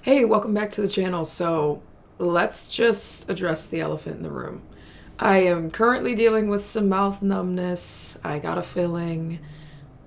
Hey, welcome back to the channel. So let's just address the elephant in the room. I am currently dealing with some mouth numbness. I got a filling.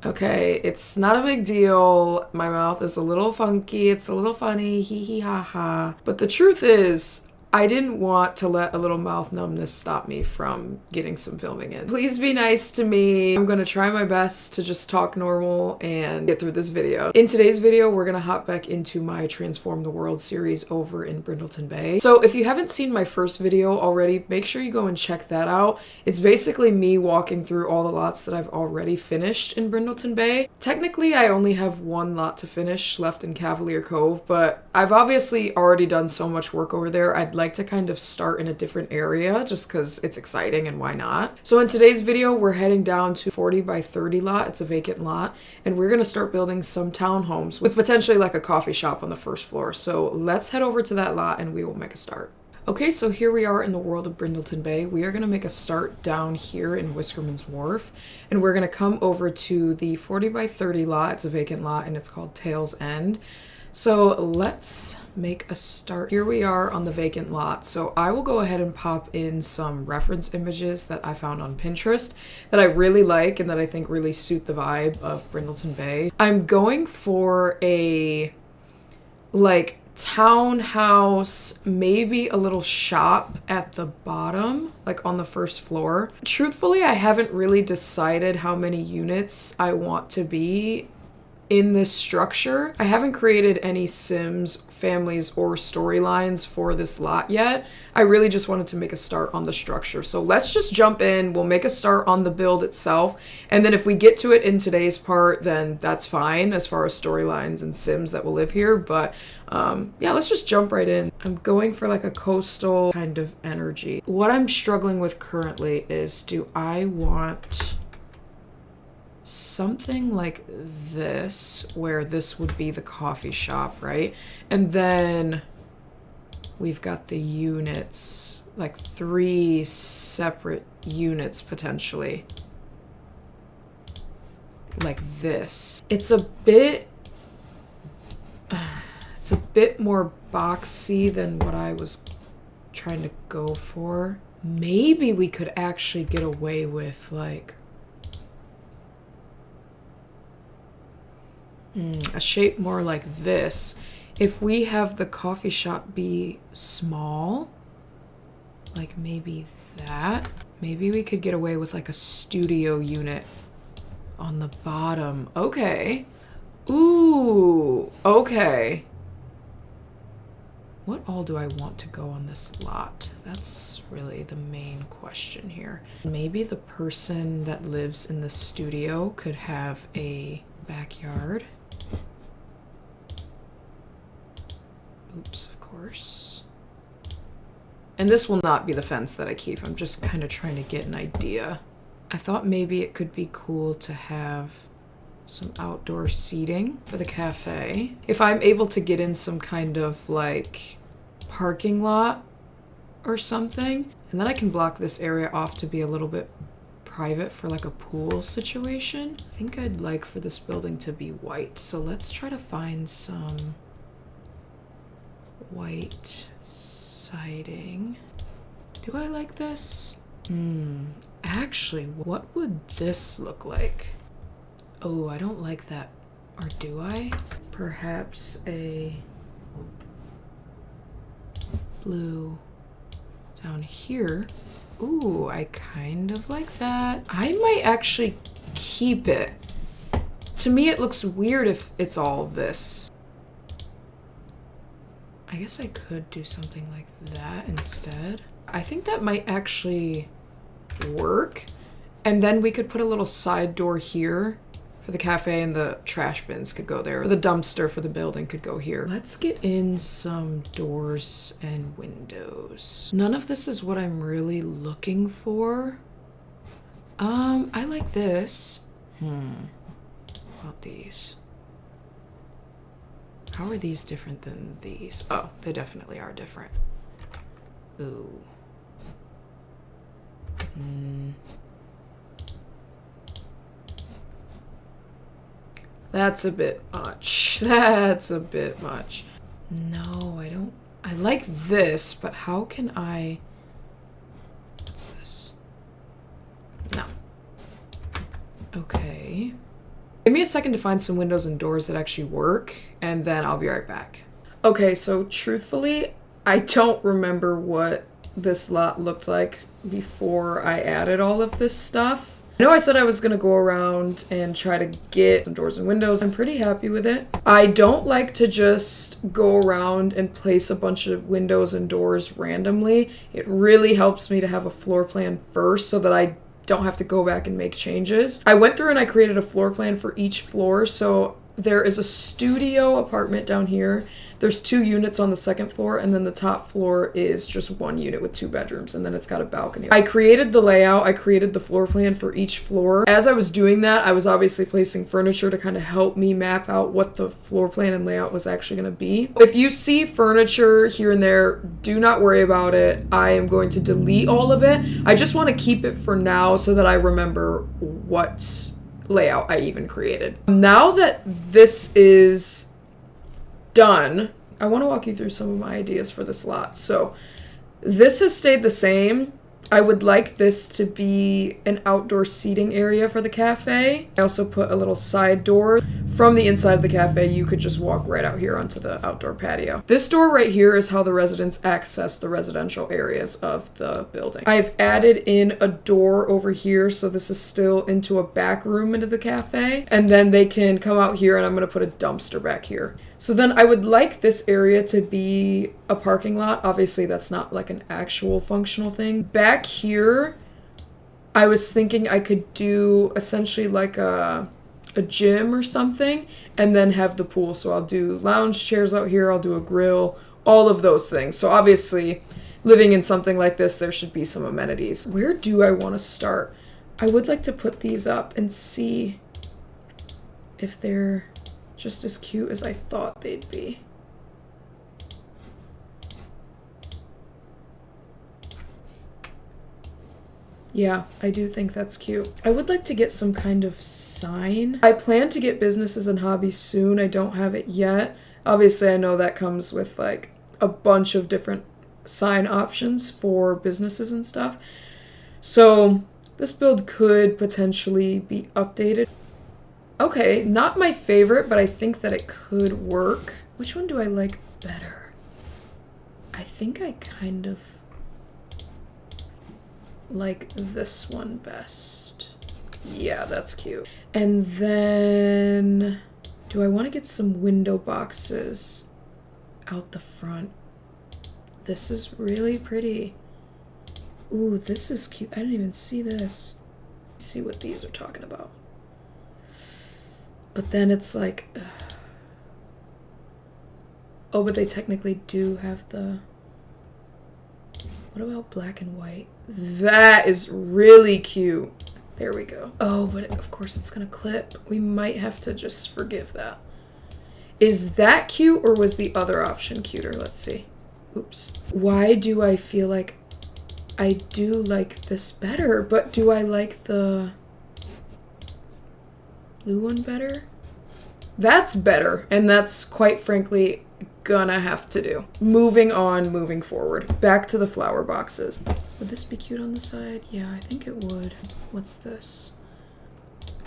Okay, it's not a big deal. My mouth is a little funky. It's a little funny. Hee hee ha ha. But the truth is, I didn't want to let a little mouth numbness stop me from getting some filming in. Please be nice to me. I'm gonna try my best to just talk normal and get through this video. In today's video, we're gonna hop back into my Transform the World series over in Brindleton Bay. So if you haven't seen my first video already, make sure you go and check that out. It's basically me walking through all the lots that I've already finished in Brindleton Bay. Technically, I only have one lot to finish left in Cavalier Cove, but I've obviously already done so much work over there. I'd like to kind of start in a different area just because it's exciting and why not. So in today's video, we're heading down to 40 by 30 lot. It's a vacant lot, and we're going to start building some townhomes with potentially like a coffee shop on the first floor. So let's head over to that lot and we will make a start. Okay, so here we are in the world of Brindleton Bay. We are going to make a start down here in Whiskerman's Wharf, and we're going to come over to the 40 by 30 lot. It's a vacant lot, and it's called Tail's End. So let's make a start. Here we are on the vacant lot. So I will go ahead and pop in some reference images that I found on Pinterest that I really like and that I think really suit the vibe of Brindleton Bay. I'm going for a like townhouse, maybe a little shop at the bottom, like on the first floor. Truthfully, I haven't really decided how many units I want to be in this structure. I haven't created any Sims, families, or storylines for this lot yet. I really just wanted to make a start on the structure. So let's just jump in. We'll make a start on the build itself. And then if we get to it in today's part, then that's fine as far as storylines and Sims that will live here. But yeah, let's just jump right in. I'm going for like a coastal kind of energy. What I'm struggling with currently is, do I want something like this, where this would be the coffee shop, right? And then we've got the units, like 3 separate units potentially. Like this. It's a bit more boxy than what I was trying to go for. Maybe we could actually get away with like a shape more like this. If we have the coffee shop be small, like maybe that, maybe we could get away with like a studio unit on the bottom. Okay. Ooh, okay. What all do I want to go on this lot? That's really the main question here. Maybe the person that lives in the studio could have a backyard. Oops, of course. And this will not be the fence that I keep. I'm just kind of trying to get an idea. I thought maybe it could be cool to have some outdoor seating for the cafe. If I'm able to get in some kind of like parking lot or something, and then I can block this area off to be a little bit private for like a pool situation. I think I'd like for this building to be white. So let's try to find some white siding. Do I like this? Actually, what would this look like? Oh, I don't like that. Or do I? Perhaps a blue down here. Ooh, I kind of like that. I might actually keep it. To me, it looks weird if it's all this. I guess I could do something like that instead. I think that might actually work. And then we could put a little side door here for the cafe, and the trash bins could go there. Or the dumpster for the building could go here. Let's get in some doors and windows. None of this is what I'm really looking for. I like this. What about these? How are these different than these? Oh, they definitely are different. Ooh. That's a bit much. That's a bit much. No, I don't. I like this, but how can I... What's this? No. Okay. Give me a second to find some windows and doors that actually work, and then I'll be right back. Okay, so truthfully, I don't remember what this lot looked like before I added all of this stuff. I know I said I was going to go around and try to get some doors and windows. I'm pretty happy with it. I don't like to just go around and place a bunch of windows and doors randomly. It really helps me to have a floor plan first so that I don't have to go back and make changes. I went through and I created a floor plan for each floor. So there is a studio apartment down here. There's 2 units on the second floor, and then the top floor is just 1 unit with 2 bedrooms, and then it's got a balcony. I created the layout, I created the floor plan for each floor. As I was doing that, I was obviously placing furniture to kind of help me map out what the floor plan and layout was actually going to be. If you see furniture here and there, do not worry about it. I am going to delete all of it. I just want to keep it for now so that I remember what layout I even created. Now that this is done, I want to walk you through some of my ideas for this lot. So this has stayed the same. I would like this to be an outdoor seating area for the cafe. I also put a little side door. From the inside of the cafe, you could just walk right out here onto the outdoor patio. This door right here is how the residents access the residential areas of the building. I've added in a door over here, so this is still into a back room into the cafe. And then they can come out here, and I'm going to put a dumpster back here. So then I would like this area to be a parking lot. Obviously, that's not like an actual functional thing. Back here, I was thinking I could do essentially like a gym or something, and then have the pool. So I'll do lounge chairs out here, I'll do a grill, all of those things. So obviously, living in something like this, there should be some amenities. Where do I want to start? I would like to put these up and see if they're just as cute as I thought they'd be. Yeah, I do think that's cute. I would like to get some kind of sign. I plan to get businesses and hobbies soon. I don't have it yet. Obviously, I know that comes with like a bunch of different sign options for businesses and stuff. So this build could potentially be updated. Okay, not my favorite, but I think that it could work. Which one do I like better? I think I kind of like this one best. Yeah, that's cute. And then, do I want to get some window boxes out the front? This is really pretty. Ooh, this is cute. I didn't even see this. Let's see what these are talking about. But then it's like, oh, but they technically do have the, what about black and white? That is really cute. There we go. Oh, but of course it's gonna clip. We might have to just forgive that. Is that cute, or was the other option cuter? Let's see. Oops. Why do I feel like I do like this better, but do I like the blue one better? That's better, and that's quite frankly gonna have to do. Moving on, moving forward. Back to the flower boxes. Would this be cute on the side? Yeah, I think it would. What's this?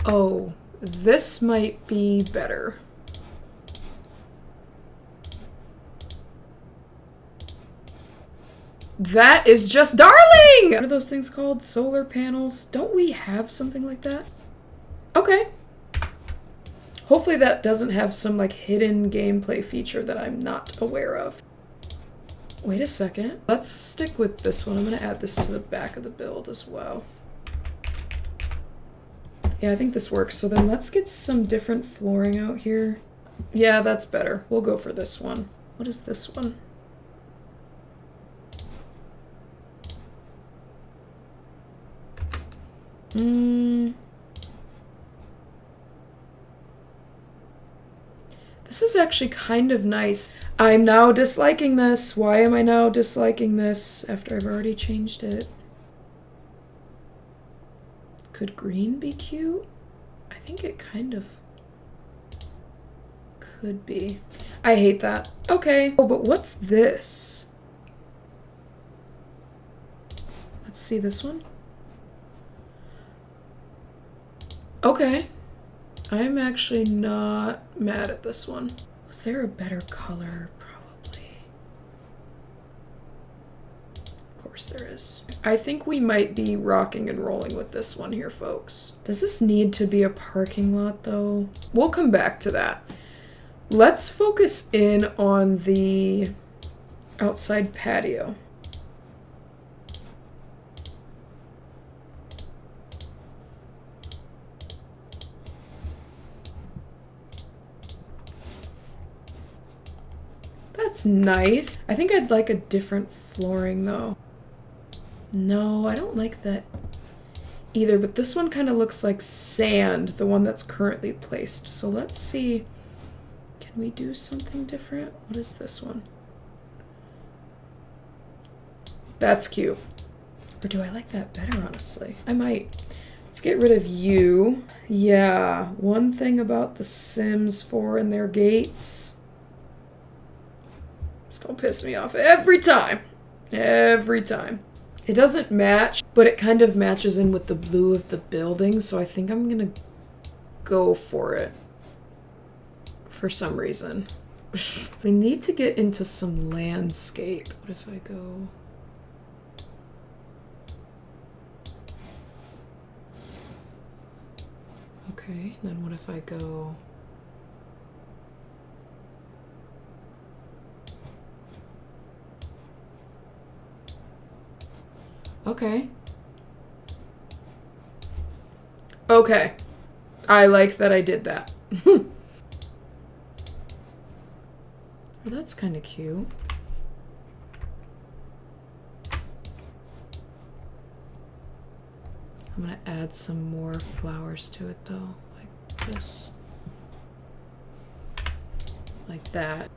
Oh, this might be better. That is just darling! What are those things called? Solar panels? Don't we have something like that? Okay. Hopefully that doesn't have some like hidden gameplay feature that I'm not aware of. Wait a second. Let's stick with this one. I'm gonna add this to the back of the build as well. Yeah, I think this works. So then let's get some different flooring out here. Yeah, that's better. We'll go for this one. What is this one? This is actually kind of nice. I'm now disliking this. Why am I now disliking this after I've already changed it? Could green be cute? I think it kind of could be. I hate that. Okay. Oh, but what's this? Let's see this one. Okay. I'm actually not mad at this one. Was there a better color? Probably. Of course there is. I think we might be rocking and rolling with this one here, folks. Does this need to be a parking lot, though? We'll come back to that. Let's focus in on the outside patio. That's nice. I think I'd like a different flooring though. No, I don't like that either, but this one kind of looks like sand, the one that's currently placed. So let's see, can we do something different? What is this one? That's cute. Or do I like that better, honestly? I might. Let's get rid of you. Yeah, one thing about the Sims 4 and their gates. It's gonna piss me off every time. Every time. It doesn't match, but it kind of matches in with the blue of the building, so I think I'm gonna go for it. For some reason. We need to get into some landscape. What if I go... Okay, then what if I go... Okay. Okay. I like that I did that. Well, that's kind of cute. I'm gonna add some more flowers to it though, like this. Like that.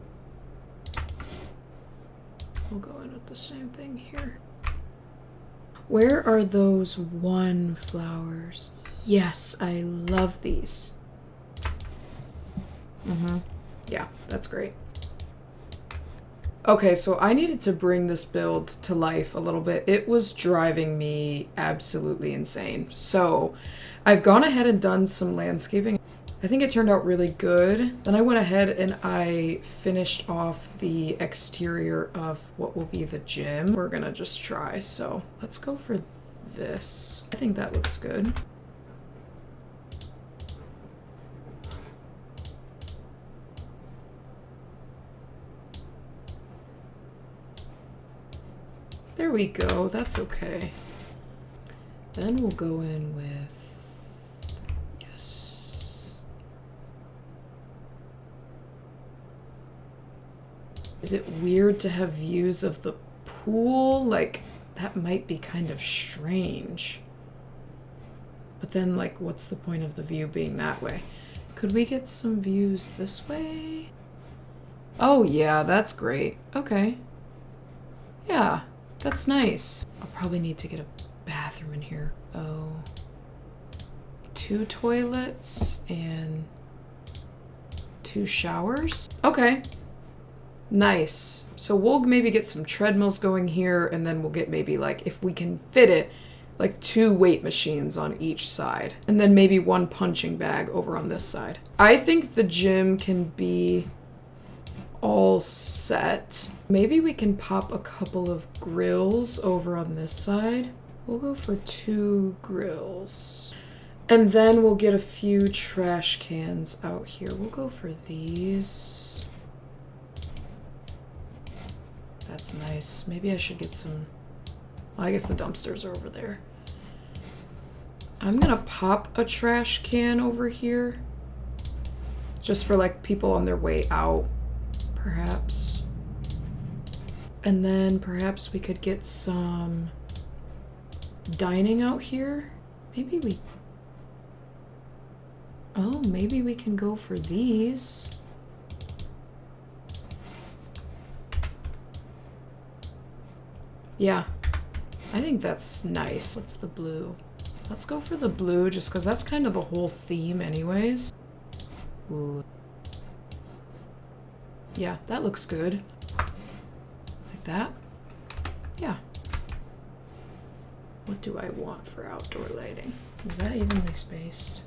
We'll go in with the same thing here. Where are those one flowers? Yes, I love these. Yeah, that's great. Okay, so I needed to bring this build to life a little bit. It was driving me absolutely insane. So I've gone ahead and done some landscaping. I think it turned out really good. Then I went ahead and I finished off the exterior of what will be the gym. We're gonna just try, so let's go for this. I think that looks good. There we go, that's okay. Then we'll go in with, yes. Is it weird to have views of the pool? Like, that might be kind of strange. But then, like, what's the point of the view being that way? Could we get some views this way? Oh yeah, that's great. Okay. Yeah. That's nice. I'll probably need to get a bathroom in here. Oh. 2 toilets and 2 showers? Okay. Nice. So we'll maybe get some treadmills going here, and then we'll get maybe, like, if we can fit it, like 2 weight machines on each side. And then maybe 1 punching bag over on this side. I think the gym can be all set. Maybe we can pop a couple of grills over on this side. We'll go for 2 grills. And then we'll get a few trash cans out here. We'll go for these. That's nice. Maybe I should get some... Well, I guess the dumpsters are over there. I'm gonna pop a trash can over here. Just for, like, people on their way out. Perhaps. And then perhaps we could get some dining out here. Maybe we... Oh, maybe we can go for these. Yeah, I think that's nice. What's the blue? Let's go for the blue just because that's kind of the whole theme anyways. Ooh. Yeah, that looks good. Like that. Yeah. What do I want for outdoor lighting? Is that evenly spaced?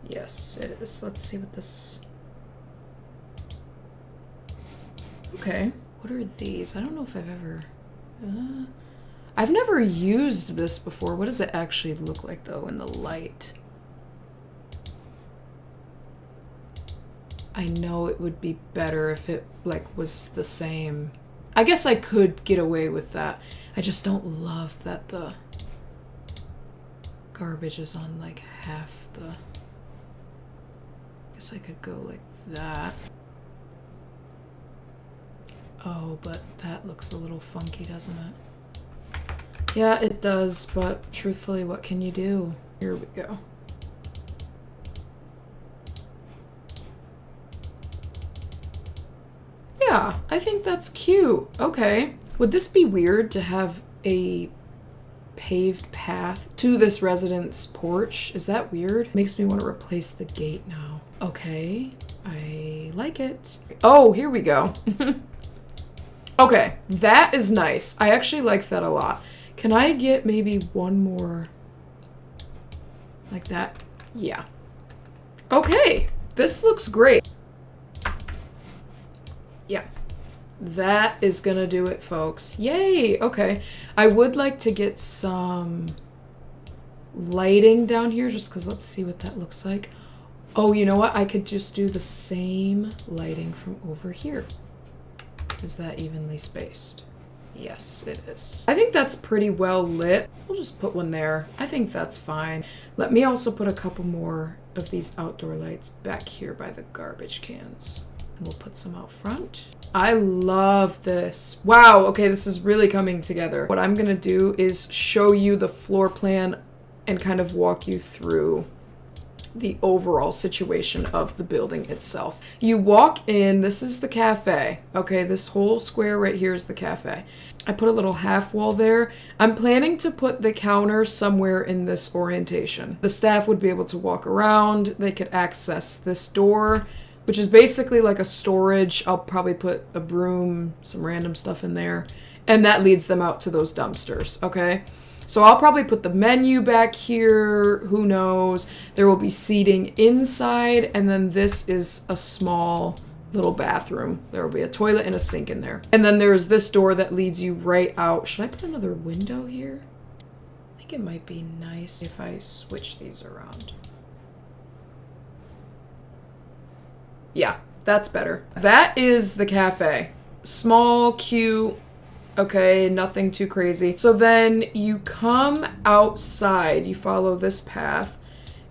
Yes, it is. Let's see what this... Okay. What are these? I don't know if I've ever... I've never used this before. What does it actually look like, though, in the light? I know it would be better if it, like, was the same. I guess I could get away with that. I just don't love that the garbage is on, like, half the... I guess I could go like that. Oh, but that looks a little funky, doesn't it? Yeah, it does, but truthfully, what can you do? Here we go. Yeah, I think that's cute. Okay. Would this be weird to have a paved path to this resident's porch? Is that weird? Makes me want to replace the gate now. Okay, I like it. Oh, here we go. Okay, that is nice. I actually like that a lot. Can I get maybe one more like that? Yeah. Okay, this looks great. Yeah. That is gonna do it, folks. Yay! Okay. I would like to get some lighting down here just because let's see what that looks like. Oh, you know what? I could just do the same lighting from over here. Is that evenly spaced? Yes, it is. I think that's pretty well lit. We'll just put one there. I think that's fine. Let me also put a couple more of these outdoor lights back here by the garbage cans. And we'll put some out front. I love this. Wow, okay, this is really coming together. What I'm gonna do is show you the floor plan and kind of walk you through the overall situation of the building itself. You walk in, this is the cafe. Okay, this whole square right here is the cafe. I put a little half wall there. I'm planning to put the counter somewhere in this orientation. The staff would be able to walk around. They could access this door, which is basically like a storage. I'll probably put a broom, some random stuff in there, and that leads them out to those dumpsters, okay? So I'll probably put the menu back here, who knows. There will be seating inside, and then this is a small little bathroom. There will be a toilet and a sink in there. And then there's this door that leads you right out. Should I put another window here? I think it might be nice if I switch these around. Yeah, that's better. That is the cafe. Small, cute. Okay, nothing too crazy. So then you come outside, you follow this path,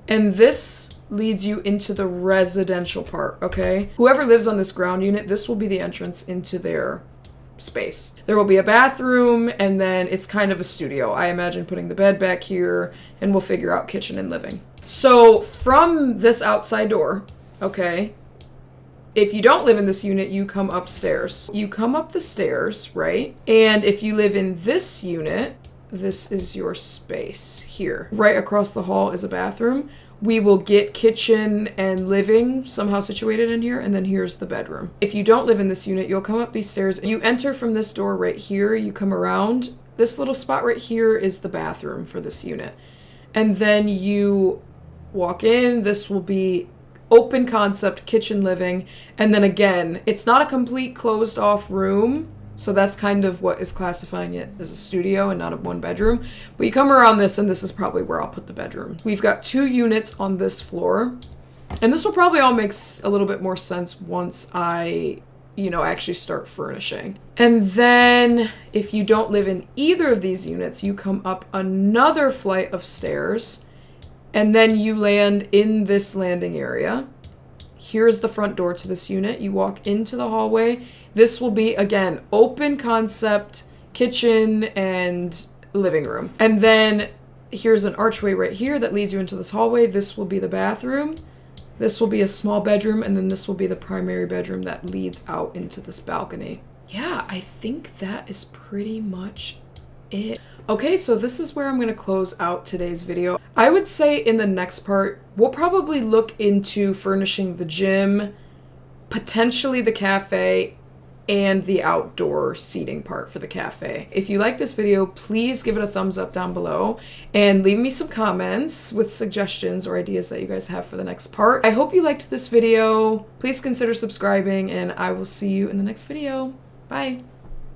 and this leads you into the residential part, okay? Whoever lives on this ground unit, this will be the entrance into their space. There will be a bathroom, and then it's kind of a studio. I imagine putting the bed back here, and we'll figure out kitchen and living. So from this outside door, okay, if you don't live in this unit, you come upstairs. You come up the stairs, right? And if you live in this unit, this is your space here. Right across the hall is a bathroom. We will get kitchen and living somehow situated in here, and then here's the bedroom. If you don't live in this unit, you'll come up these stairs. You enter from this door right here. You come around. This little spot right here is the bathroom for this unit. And then you walk in. This will be open concept kitchen living, and then again, it's not a complete closed off room, so that's kind of what is classifying it as a studio and not a one bedroom. But you come around this, and this is probably where I'll put the bedroom. We've got 2 units on this floor, and this will probably all make a little bit more sense once I, actually start furnishing. And then if you don't live in either of these units, you come up another flight of stairs, and then you land in this landing area. Here's the front door to this unit. You walk into the hallway. This will be, again, open concept kitchen and living room. And then here's an archway right here that leads you into this hallway. This will be the bathroom. This will be a small bedroom, and then this will be the primary bedroom that leads out into this balcony. Yeah, I think that is pretty much it. Okay, so this is where I'm going to close out today's video. I would say in the next part, we'll probably look into furnishing the gym potentially the cafe and the outdoor seating part for the cafe. If you like this video, please give it a thumbs up down below and leave me some comments with suggestions or ideas that you guys have for the next part. I hope you liked this video. Please consider subscribing, and I will see you in the next video. Bye.